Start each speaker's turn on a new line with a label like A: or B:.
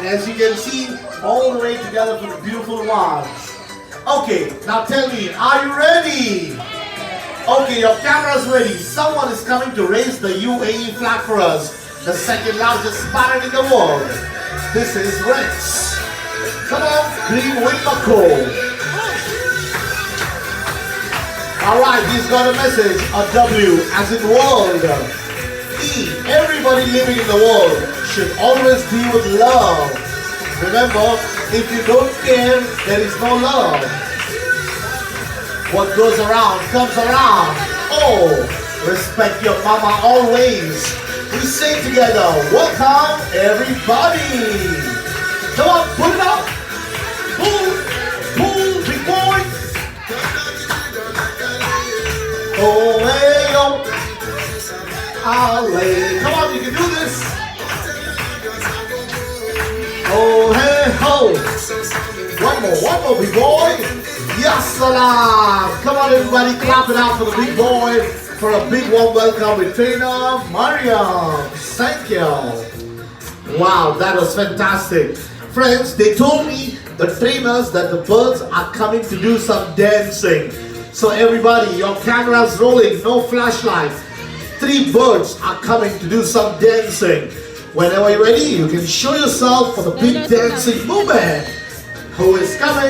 A: And as you can see, all the way together for the beautiful ones. Okay, now tell me, are you ready? Okay, your camera's ready. Someone is coming to raise the UAE flag for us, the second largest pirate in the world. This is Rex. Come on, Green Wimbako. Alright, he's got a message, a W as in world. E, everybody living in the world should always deal with love. Remember, if you don't care, there is no love. What goes around comes around. Oh, respect your mama always. We say together, welcome everybody. Come on, pull it up. Pull, big boy. Oh, hey, yo. Ale. Come on, you can do this. Oh, hey, ho. One more, big boy. Yes, salam. Come on, everybody, clap it out for the big boy for a big warm welcome with trainer Mariam. Thank you. Wow, that was fantastic. Friends, they told me, the trainers, that the birds are coming to do some dancing. So everybody, your camera's rolling, no flashlight. 3 birds are coming to do some dancing. Whenever you're ready, you can show yourself for the big dancing movement. Who is coming?